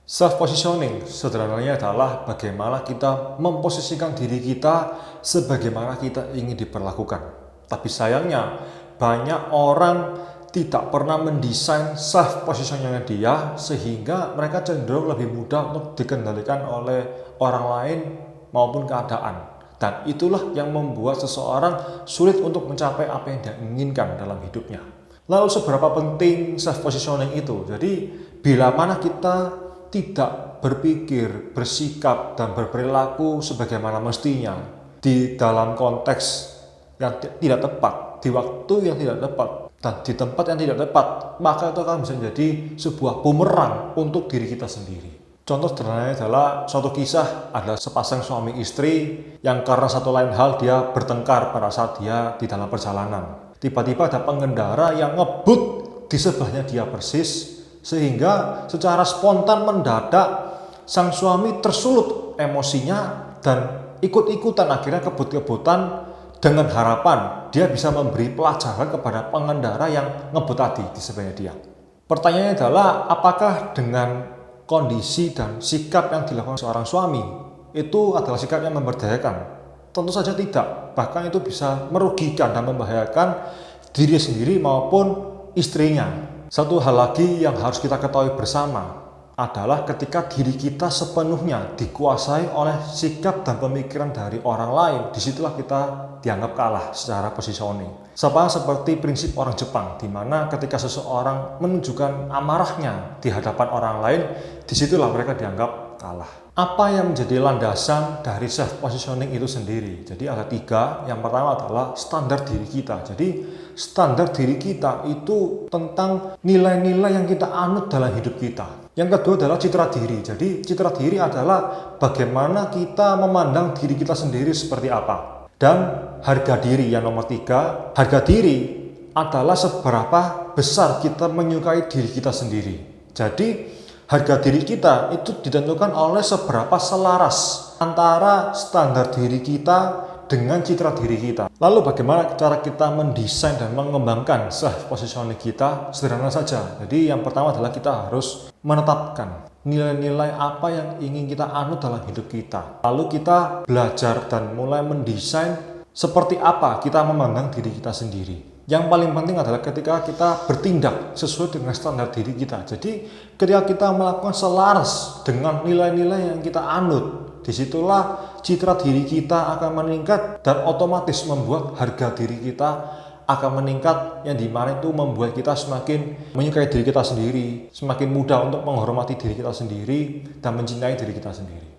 Self positioning sederhananya adalah bagaimana kita memposisikan diri kita sebagaimana kita ingin diperlakukan. Tapi sayangnya banyak orang tidak pernah mendesain self positioningnya dia sehingga mereka cenderung lebih mudah untuk dikendalikan oleh orang lain maupun keadaan. Dan itulah yang membuat seseorang sulit untuk mencapai apa yang dia inginkan dalam hidupnya. Lalu seberapa penting self positioning itu? Jadi bila mana kita tidak berpikir, bersikap, dan berperilaku sebagaimana mestinya di dalam konteks yang tidak tepat, di waktu yang tidak tepat, dan di tempat yang tidak tepat, maka itu akan bisa menjadi sebuah bumerang untuk diri kita sendiri. Contoh sederhananya adalah suatu kisah ada sepasang suami istri yang karena satu lain hal dia bertengkar pada saat dia di dalam perjalanan. Tiba-tiba ada pengendara yang ngebut di sebelahnya dia persis, sehingga secara spontan mendadak sang suami tersulut emosinya dan ikut-ikutan akhirnya kebut-kebutan dengan harapan dia bisa memberi pelajaran kepada pengendara yang ngebut tadi di sebelahnya dia. Pertanyaannya adalah apakah dengan kondisi dan sikap yang dilakukan seorang suami itu adalah sikap yang memberdayakan? Tentu saja tidak, bahkan itu bisa merugikan dan membahayakan diri sendiri maupun istrinya. Satu hal lagi yang harus kita ketahui bersama adalah ketika diri kita sepenuhnya dikuasai oleh sikap dan pemikiran dari orang lain, disitulah kita dianggap kalah secara positioning. Sama seperti prinsip orang Jepang, di mana ketika seseorang menunjukkan amarahnya di hadapan orang lain, disitulah mereka dianggap kalah. Apa yang menjadi landasan dari self positioning itu sendiri? Jadi ada tiga. Yang pertama adalah standar diri kita. Jadi standar diri kita itu tentang nilai-nilai yang kita anut dalam hidup kita. Yang kedua adalah citra diri. Jadi citra diri adalah bagaimana kita memandang diri kita sendiri seperti apa. Dan harga diri yang nomor tiga. Harga diri adalah seberapa besar kita menyukai diri kita sendiri. Jadi harga diri kita itu ditentukan oleh seberapa selaras antara standar diri kita dengan citra diri kita. Lalu bagaimana cara kita mendesain dan mengembangkan self positioning kita? Sederhana saja. Jadi yang pertama adalah kita harus menetapkan nilai-nilai apa yang ingin kita anut dalam hidup kita. Lalu kita belajar dan mulai mendesain seperti apa kita memandang diri kita sendiri. Yang paling penting adalah ketika kita bertindak sesuai dengan standar diri kita. Jadi ketika kita melakukan selaras dengan nilai-nilai yang kita anut, disitulah citra diri kita akan meningkat dan otomatis membuat harga diri kita akan meningkat, yang dimana itu membuat kita semakin menyukai diri kita sendiri, semakin mudah untuk menghormati diri kita sendiri dan mencintai diri kita sendiri.